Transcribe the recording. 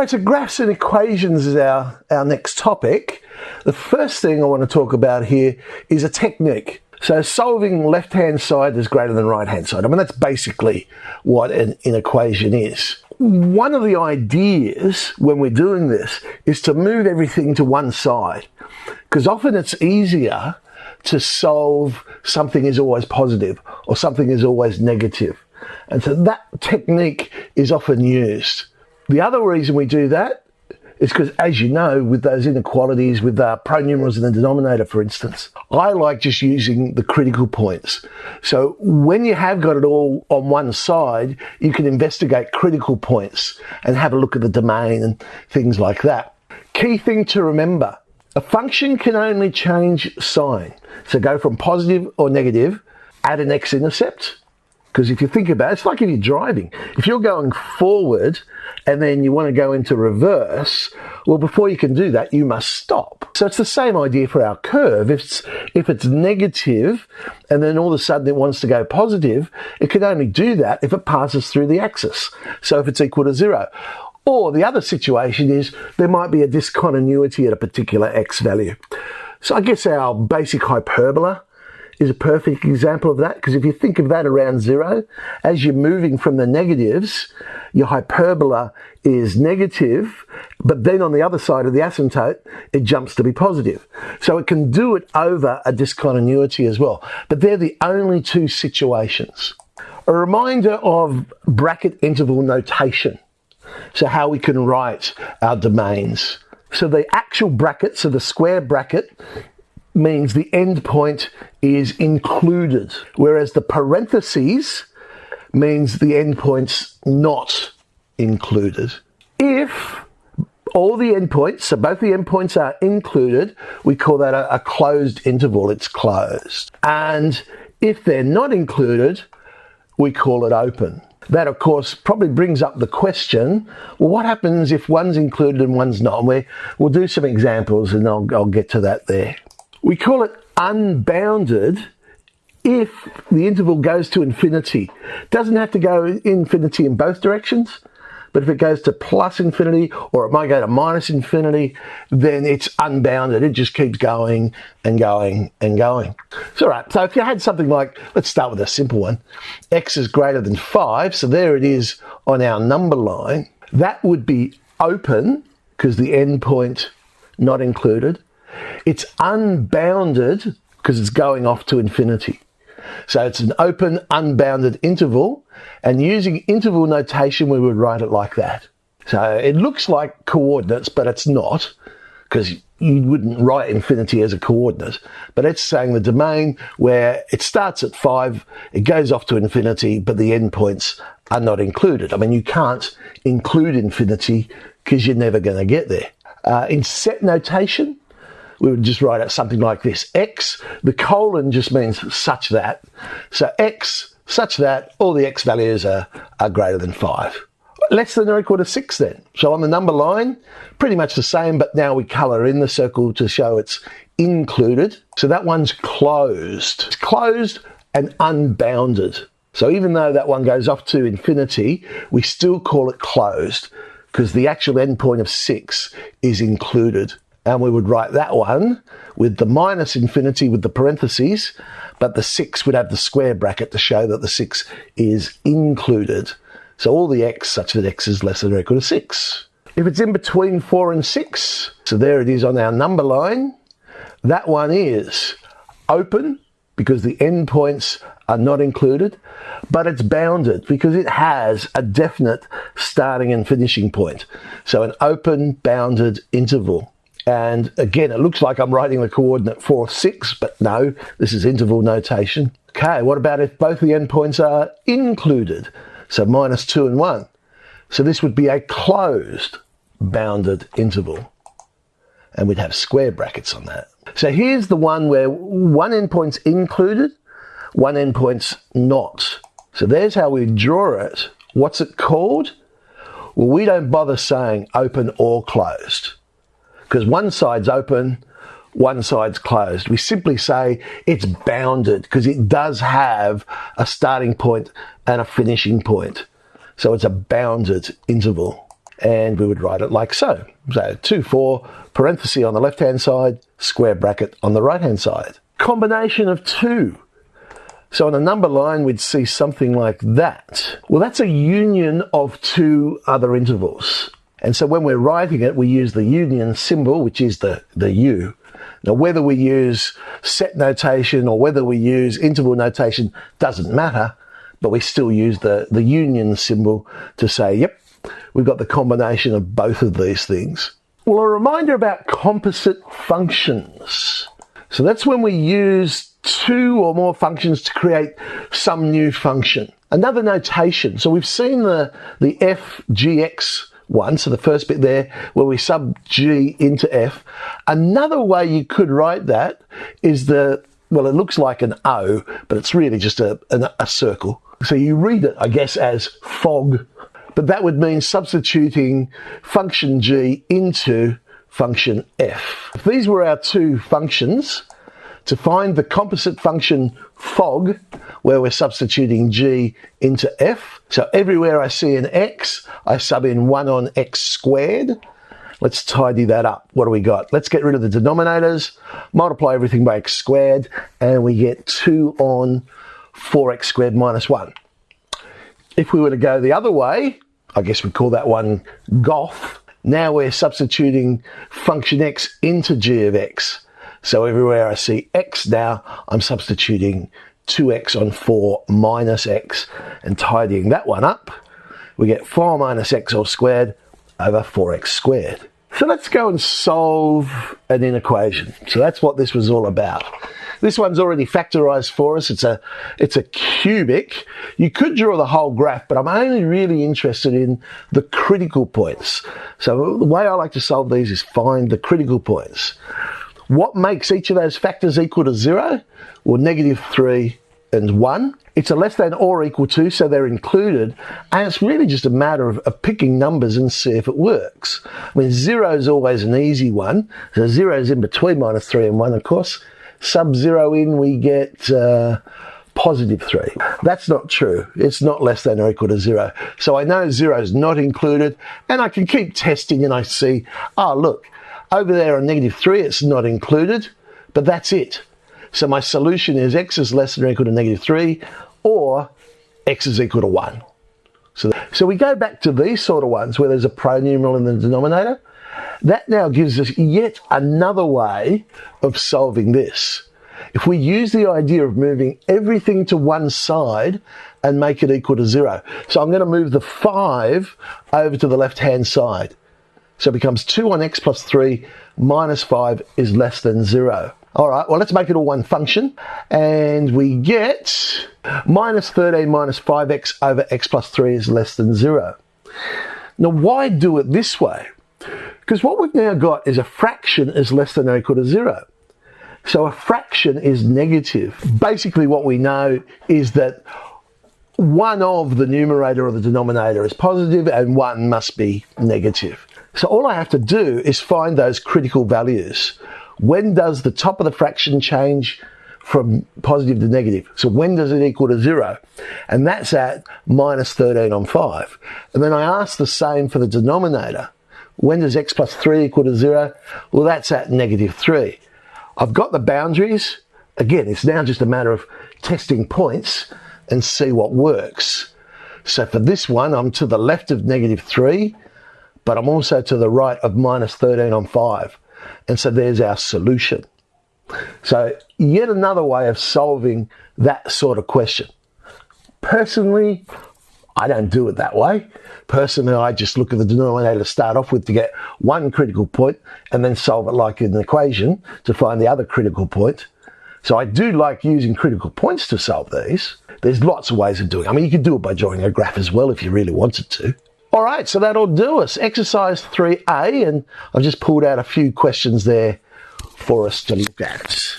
Right, so graphs and equations is our next topic. The first thing I want to talk about here is a technique. So solving left-hand side is greater than right-hand side. I mean, that's basically what an equation is. One of the ideas when we're doing this is to move everything to one side, because often it's easier to solve something is always positive or something is always negative. And so that technique is often used. The other reason we do that is because, as you know, with those inequalities, with pronumerals in the denominator, for instance, I like just using the critical points. So when you have got it all on one side, you can investigate critical points and have a look at the domain and things like that. Key thing to remember, a function can only change sign. So go from positive or negative, add an x-intercept. Because if you think about it, it's like if you're driving. If you're going forward and then you want to go into reverse, well, before you can do that, you must stop. So it's the same idea for our curve. If it's negative and then all of a sudden it wants to go positive, it can only do that if it passes through the axis. So if it's equal to 0. Or the other situation is there might be a discontinuity at a particular x value. So I guess our basic hyperbola is a perfect example of that, because if you think of that around 0, as you're moving from the negatives, your hyperbola is negative, but then on the other side of the asymptote, it jumps to be positive. So it can do it over a discontinuity as well. But they're the only two situations. A reminder of bracket interval notation. So how we can write our domains. So the actual bracket, so the square bracket, means the endpoint is included, whereas the parentheses means the endpoint's not included. If all the endpoints, so both the endpoints are included, we call that a closed interval, it's closed. And if they're not included, we call it open. That, of course, probably brings up the question, well, what happens if one's included and one's not? And we'll do some examples and I'll get to that there. We call it unbounded if the interval goes to infinity. It doesn't have to go infinity in both directions, but if it goes to plus infinity or it might go to minus infinity, then it's unbounded. It just keeps going and going and going. So, all right, so if you had something like, let's start with a simple one, x is greater than 5, so there it is on our number line. That would be open because the endpoint not included. It's unbounded because it's going off to infinity. So it's an open, unbounded interval, and using interval notation, we would write it like that. So it looks like coordinates, but it's not, because you wouldn't write infinity as a coordinate. But it's saying the domain where it starts at 5, it goes off to infinity, but the endpoints are not included. I mean, you can't include infinity because you're never going to get there. In set notation, we would just write out something like this. X, the colon just means such that. So x, such that all the x values are greater than 5. Less than or equal to 6 then. So on the number line, pretty much the same, but now we colour in the circle to show it's included. So that one's closed. It's closed and unbounded. So even though that one goes off to infinity, we still call it closed because the actual endpoint of 6 is included. And we would write that one with the minus infinity with the parentheses, but the 6 would have the square bracket to show that the 6 is included. So all the x such that x is less than or equal to 6. If it's in between 4 and 6, so there it is on our number line, that one is open because the endpoints are not included, but it's bounded because it has a definite starting and finishing point. So an open bounded interval. And again, it looks like I'm writing the coordinate 4, 6, but no, this is interval notation. Okay, what about if both the endpoints are included? So minus 2 and 1. So this would be a closed bounded interval. And we'd have square brackets on that. So here's the one where one endpoint's included, one endpoint's not. So there's how we draw it. What's it called? Well, we don't bother saying open or closed, because one side's open, one side's closed. We simply say it's bounded because it does have a starting point and a finishing point. So it's a bounded interval. and we would write it like so. So 2, 4, parenthesis on the left-hand side, square bracket on the right-hand side. Combination of 2. So on a number line, we'd see something like that. Well, that's a union of 2 other intervals. And so when we're writing it, we use the union symbol, which is the U. Now, whether we use set notation or whether we use interval notation doesn't matter, but we still use the union symbol to say, yep, we've got the combination of both of these things. Well, a reminder about composite functions. So that's when we use 2 or more functions to create some new function. Another notation. So we've seen the f, g, x one, so the first bit there where we sub g into f. Another way you could write that is well, it looks like an O, but it's really just a circle. So you read it, I guess, as fog, but that would mean substituting function g into function f. If these were our 2 functions, to find the composite function fog, where we're substituting g into f, so everywhere I see an x, I sub in 1 on x squared. Let's tidy that up. What do we got? Let's get rid of the denominators, multiply everything by x squared, and we get 2 on 4x squared minus 1. If we were to go the other way, I guess we'd call that one goth. Now we're substituting function x into g of x. So everywhere I see x now, I'm substituting 2x on 4 minus x and tidying that one up. We get 4 minus x all squared over 4x squared. So let's go and solve an inequation. So that's what this was all about. This one's already factorized for us. It's a cubic. You could draw the whole graph, but I'm only really interested in the critical points. So the way I like to solve these is find the critical points. What makes each of those factors equal to 0? Well, -3 and 1. It's a less than or equal to, so they're included. And it's really just a matter of picking numbers and see if it works. I mean, 0 is always an easy one. So 0 is in between -3 and 1, of course. Sub 0 in, we get +3. That's not true. It's not less than or equal to 0. So I know 0 is not included, and I can keep testing and I see, oh, look, over there on -3, it's not included, but that's it. So my solution is x is less than or equal to -3, or x is equal to 1. So we go back to these sort of ones where there's a pronumeral in the denominator. That now gives us yet another way of solving this. If we use the idea of moving everything to one side and make it equal to 0. So I'm going to move the 5 over to the left-hand side. So it becomes 2 on x plus 3 minus 5 is less than 0. All right, well, let's make it all one function. And we get -13 minus 5x over x plus 3 is less than 0. Now, why do it this way? Because what we've now got is a fraction is less than or equal to 0. So a fraction is negative. Basically, what we know is that one of the numerator or the denominator is positive and one must be negative. So all I have to do is find those critical values. When does the top of the fraction change from positive to negative? So when does it equal to 0? And that's at -13 on 5. And then I ask the same for the denominator. When does x plus 3 equal to 0? Well, that's at -3. I've got the boundaries. Again, it's now just a matter of testing points and see what works. So for this one, I'm to the left of -3, but I'm also to the right of -13 on 5. And so there's our solution. So yet another way of solving that sort of question. Personally, I don't do it that way. Personally, I just look at the denominator to start off with to get one critical point and then solve it like an equation to find the other critical point. So I do like using critical points to solve these. There's lots of ways of doing it. I mean, you could do it by drawing a graph as well if you really wanted to. All right, so that'll do us. Exercise 3A, and I've just pulled out a few questions there for us to look at.